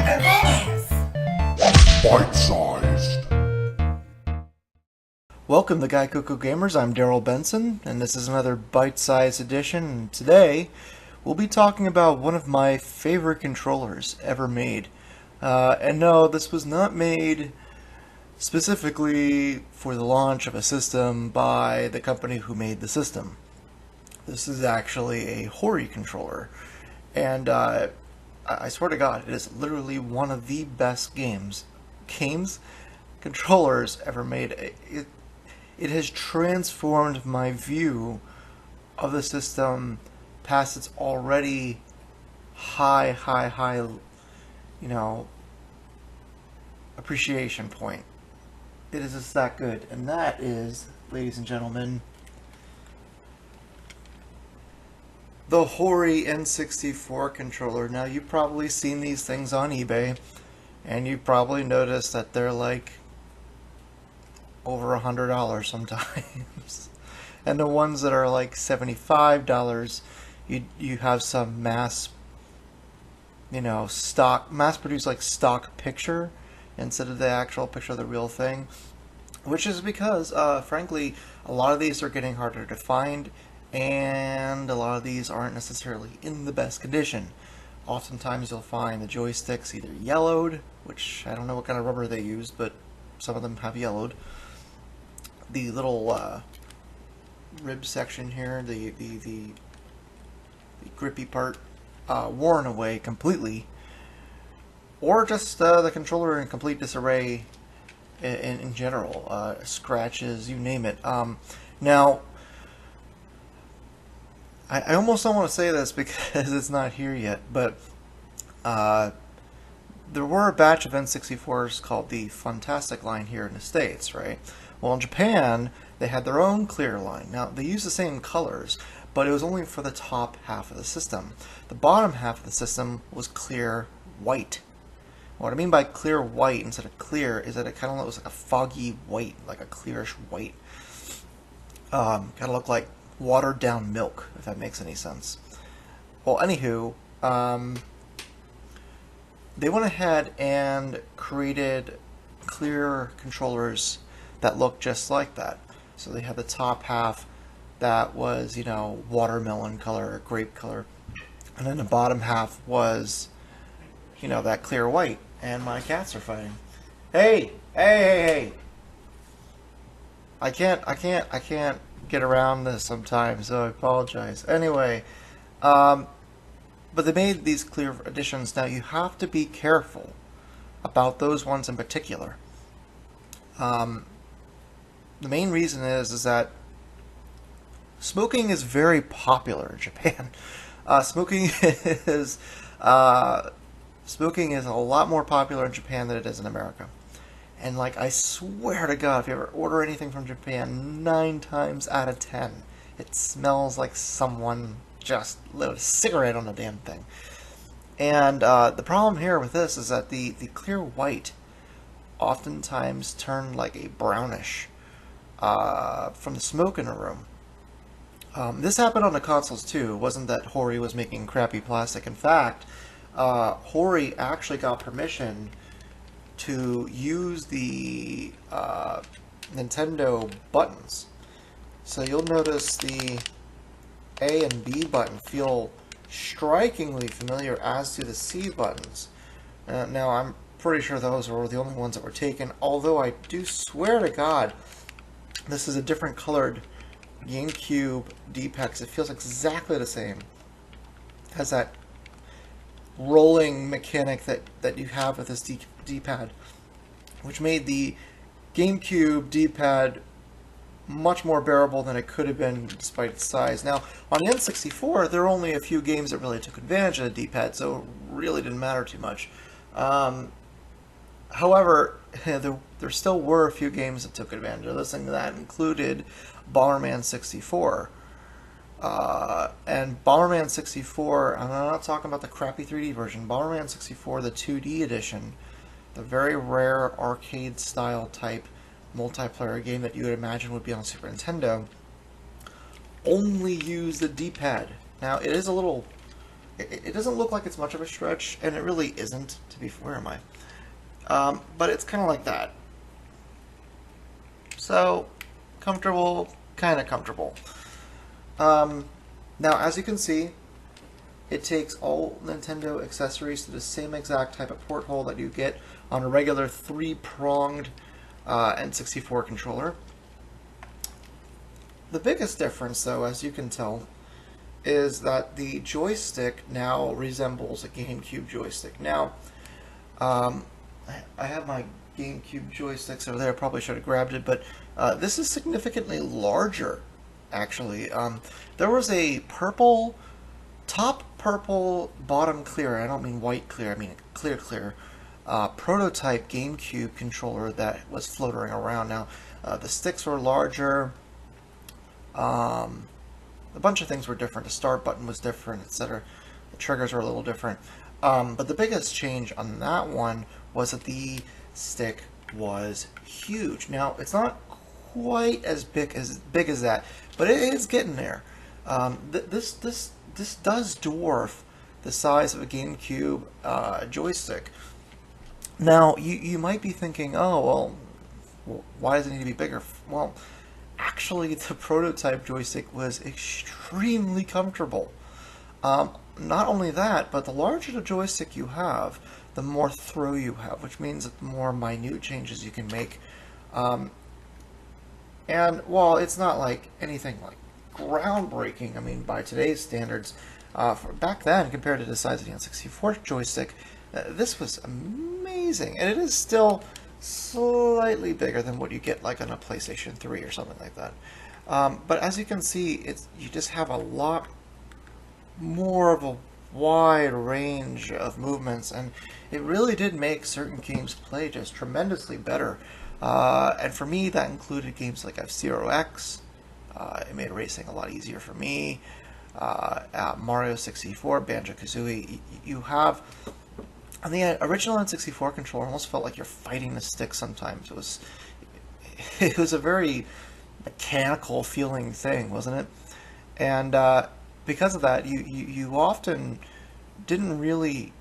Gaikoku Gamers. Bite-sized. Welcome to Gaikoku Gamers, I'm Darryl Benson, and this is another bite-sized edition, and today we'll be talking about one of my favorite controllers ever made. And no, this was not made specifically for the launch of a system by the company who made the system. This is actually a Hori controller, and I swear to God, it is literally one of the best controllers ever made. It has transformed my view of the system past its already high, appreciation point. It is just that good. And that is, ladies and gentlemen, the Hori N64 controller. Now, you've probably seen these things on eBay, and you've probably noticed that they're like over $100 sometimes. And the ones that are like $75, you have some mass produced like stock picture instead of the actual picture of the real thing, which is because frankly a lot of these are getting harder to find, and a lot of these aren't necessarily in the best condition. Oftentimes you'll find the joysticks either yellowed, which I don't know what kind of rubber they use, but some of them have yellowed. The little rib section here, the grippy part, worn away completely, or just the controller in complete disarray in general, scratches, you name it. Now, I almost don't want to say this because it's not here yet, but there were a batch of N64s called the Fantastic line here in the States, right? Well, in Japan, they had their own clear line. Now, they used the same colors, but it was only for the top half of the system. The bottom half of the system was clear white. What I mean by clear white instead of clear is that it kind of looks like a foggy white, like a clearish white. Kind of look like watered down milk, if that makes any sense. Well, anywho, they went ahead and created clear controllers that looked just like that. So they had the top half that was, watermelon color or grape color, and then the bottom half was, that clear white. And my cats are fighting. Hey! I can't get around this sometimes, so I apologize. Anyway, but they made these clear editions. Now you have to be careful about those ones in particular. The main reason is that smoking is very popular in Japan. Smoking is a lot more popular in Japan than it is in America. And I swear to God, if you ever order anything from Japan, 9 times out of 10, it smells like someone just lit a cigarette on the damn thing. And the problem here with this is that the clear white oftentimes turned like a brownish from the smoke in the room. This happened on the consoles too. It wasn't that Hori was making crappy plastic. In fact, Hori actually got permission to use the Nintendo buttons. So you'll notice the A and B button feel strikingly familiar, as do the C buttons. Now I'm pretty sure those were the only ones that were taken, although I do swear to God this is a different colored GameCube D-pad, because it feels exactly the same. It has that rolling mechanic that you have with this D-pad, which made the GameCube D-pad much more bearable than it could have been despite its size. Now, on the N64, there were only a few games that really took advantage of the D-pad, so it really didn't matter too much. However, there still were a few games that took advantage of this, and that included Bomberman 64. And Bomberman 64, I'm not talking about the crappy 3D version, Bomberman 64, the 2D edition, the very rare arcade-style type multiplayer game that you would imagine would be on Super Nintendo, only used the D-pad. Now, it is a little it doesn't look like it's much of a stretch, and it really isn't, to be fair. Where am I? But it's kind of like that. So, comfortable, kind of comfortable. Now, as you can see, it takes all Nintendo accessories to the same exact type of porthole that you get on a regular 3-pronged N64 controller. The biggest difference, though, as you can tell, is that the joystick now resembles a GameCube joystick. Now, I have my GameCube joysticks over there. I probably should have grabbed it, but this is significantly larger, actually. There was a top purple, bottom clear, I don't mean white clear, I mean clear, prototype GameCube controller that was floating around. Now, the sticks were larger, a bunch of things were different, the start button was different, etc. The triggers were a little different. But the biggest change on that one was that the stick was huge. Now, it's not quite as big as that, but it is getting there. This does dwarf the size of a GameCube joystick. Now, you might be thinking, oh, well, why does it need to be bigger? Well, actually, the prototype joystick was extremely comfortable. Not only that, but the larger the joystick you have, the more throw you have, which means that the more minute changes you can make. And while it's not like anything like groundbreaking, I mean, by today's standards, back then, compared to the size of the N64 joystick, this was amazing. And it is still slightly bigger than what you get like on a PlayStation 3 or something like that. But as you can see, you just have a lot more of a wide range of movements, and it really did make certain games play just tremendously better. And for me, that included games like F-Zero X. It made racing a lot easier for me. Mario 64, Banjo-Kazooie. You have... On the original N64 controller, almost felt like you're fighting the stick sometimes. It was a very mechanical feeling thing, wasn't it? And because of that, you often didn't really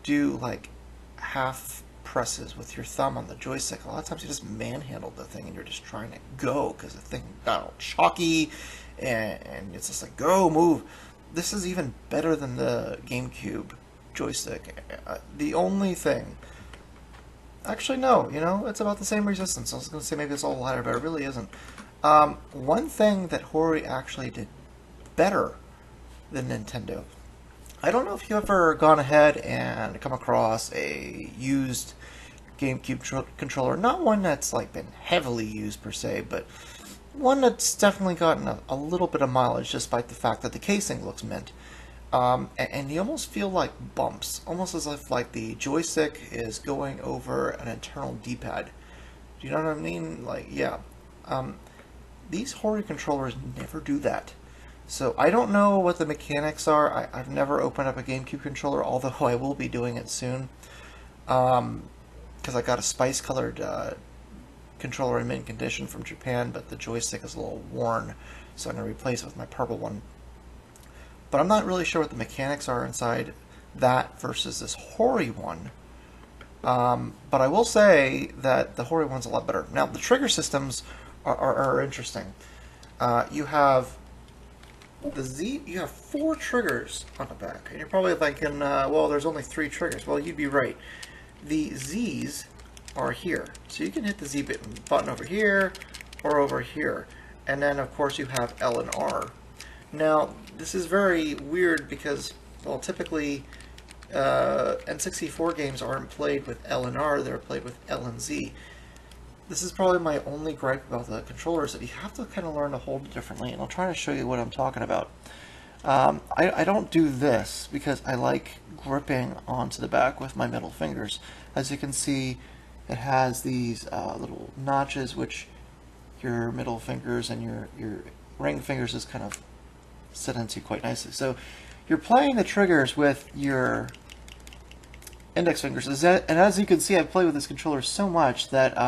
do like half presses with your thumb on the joystick. A lot of times you just manhandled the thing and you're just trying to go because the thing got all chalky and it's just like, go, move. This is even better than the GameCube joystick. The only thing... Actually, no, it's about the same resistance. I was going to say maybe it's all lighter, but it really isn't. One thing that Hori actually did better than Nintendo. I don't know if you've ever gone ahead and come across a used GameCube controller. Not one that's like been heavily used per se, but one that's definitely gotten a little bit of mileage despite the fact that the casing looks mint. And you almost feel like bumps, almost as if like the joystick is going over an internal D-pad. Do you know what I mean? Like, yeah. These Hori controllers never do that. So I don't know what the mechanics are. I've never opened up a GameCube controller, although I will be doing it soon. Because I got a spice-colored controller in mint condition from Japan, but the joystick is a little worn, so I'm going to replace it with my purple one. But I'm not really sure what the mechanics are inside that versus this Hori one. But I will say that the Hori one's a lot better. Now, the trigger systems are interesting. You have the Z, you have 4 triggers on the back. And you're probably thinking, well, there's only 3 triggers. Well, you'd be right. The Z's are here. So you can hit the Z button over here or over here. And then, of course, you have L and R. Now, this is very weird because, well, typically N64 games aren't played with L and R, they're played with L and Z. This is probably my only gripe about the controllers, that you have to kind of learn to hold it differently, and I'll try to show you what I'm talking about. I don't do this because I like gripping onto the back with my middle fingers. As you can see, it has these little notches which your middle fingers and your ring fingers just kind of sit into quite nicely. So you're playing the triggers with your index fingers. And as you can see, I've played with this controller so much that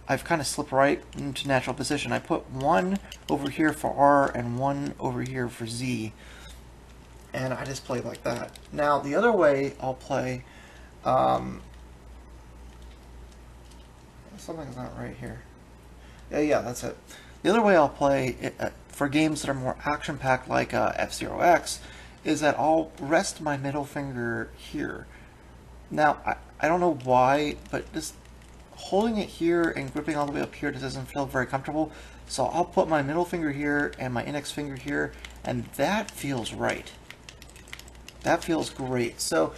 I've kind of slipped right into natural position. I put one over here for R and one over here for Z. and I just play like that. Now, the other way I'll play, something's not right here. Yeah, that's it. The other way I'll play for games that are more action-packed, like F-Zero X, is that I'll rest my middle finger here. Now, I don't know why, but just holding it here and gripping all the way up here just doesn't feel very comfortable. So I'll put my middle finger here and my index finger here, and that feels right. That feels great. So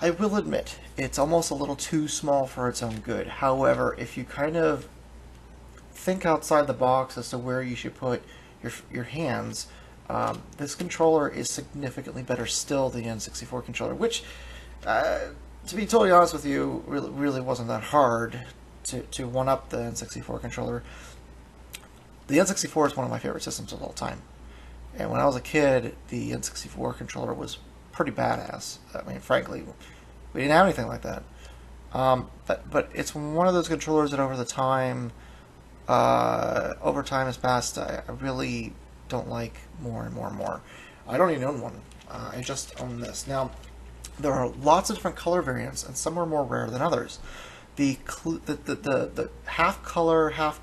I will admit, it's almost a little too small for its own good. However, if you kind of think outside the box as to where you should put your hands, this controller is significantly better still than the N64 controller, which, to be totally honest with you, really wasn't that hard to one-up the N64 controller. The N64 is one of my favorite systems of all time. And when I was a kid, the N64 controller was pretty badass. I mean, frankly, we didn't have anything like that. But it's one of those controllers that over time has passed, I really don't like more and more and more. I don't even own one. I just own this. Now, there are lots of different color variants, and some are more rare than others. The half color, half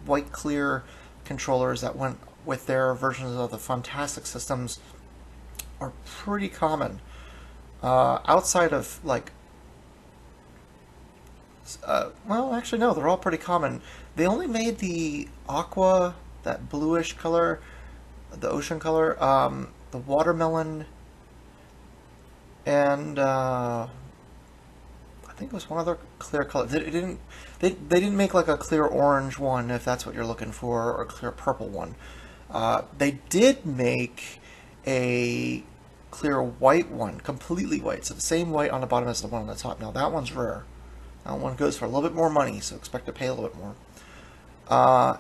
white clear controllers that went with their versions of the Fantastic systems are pretty common. Outside of, like, well, actually no, they're all pretty common. They only made the aqua, that bluish color, the ocean color, the watermelon, and I think it was one other clear color. They didn't make like a clear orange one, if that's what you're looking for, or a clear purple one. They did make a clear white one, completely white, so the same white on the bottom as the one on the top. Now that one's rare. That one goes for a little bit more money, so expect to pay a little bit more.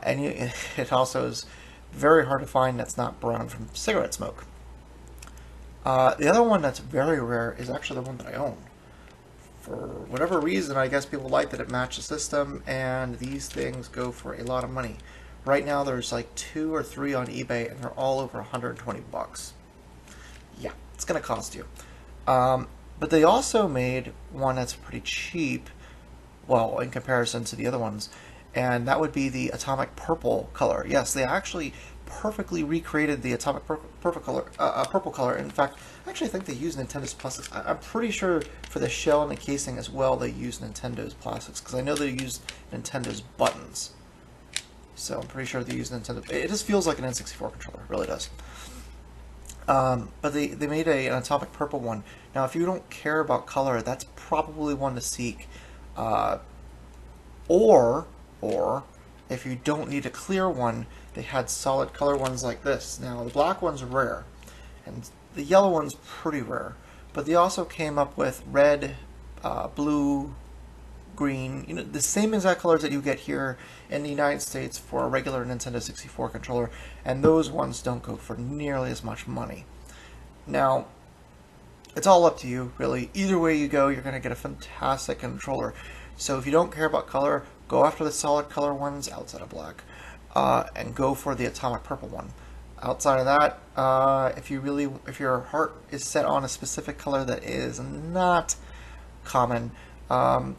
And it also is very hard to find that's not brown from cigarette smoke. The other one that's very rare is actually the one that I own. For whatever reason, I guess people like that it matches the system, and these things go for a lot of money. Right now there's like 2 or 3 on eBay, and they're all over 120 bucks. Yeah, it's gonna cost you. But they also made one that's pretty cheap, well, in comparison to the other ones, and that would be the atomic purple color. Yes, they actually perfectly recreated the atomic purple color. In fact, I actually think they used Nintendo's plastics. I'm pretty sure for the shell and the casing as well, they used Nintendo's plastics, because I know they used Nintendo's buttons. So I'm pretty sure they used Nintendo. It just feels like an N64 controller, it really does. But they made an atomic purple one. Now, if you don't care about color, that's probably one to seek. Or if you don't need a clear one, they had solid color ones like this. Now, the black one's rare, and the yellow one's pretty rare. But they also came up with red, blue, green, you know, the same exact colors that you get here in the United States for a regular Nintendo 64 controller, and those ones don't go for nearly as much money. Now, it's all up to you, really. Either way you go, you're going to get a fantastic controller. So if you don't care about color, go after the solid color ones outside of black, and go for the atomic purple one. Outside of that, if your heart is set on a specific color that is not common,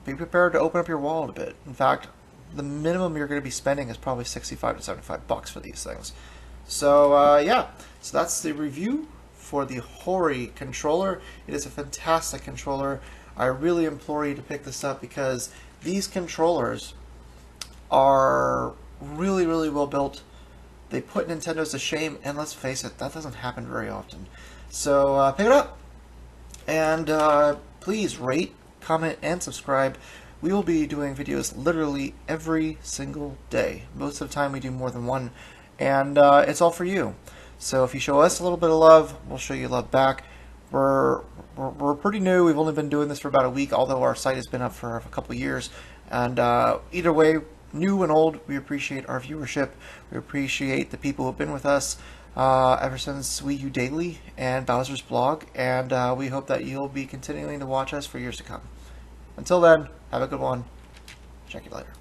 be prepared to open up your wallet a bit. In fact, the minimum you're going to be spending is probably 65 to 75 bucks for these things. So yeah, so that's the review for the Hori controller. It is a fantastic controller. I really implore you to pick this up, because these controllers are really, really well built. They put Nintendo's to shame, and let's face it, that doesn't happen very often. So pick it up, and please rate, comment, and subscribe. We will be doing videos literally every single day. Most of the time we do more than one, and it's all for you. So if you show us a little bit of love, we'll show you love back. We're pretty new. We've only been doing this for about a week, although our site has been up for a couple of years. And either way, new and old, we appreciate our viewership. We appreciate the people who have been with us ever since Wii U Daily and Bowser's Blog, and we hope that you'll be continuing to watch us for years to come. Until then, have a good one. Check you later.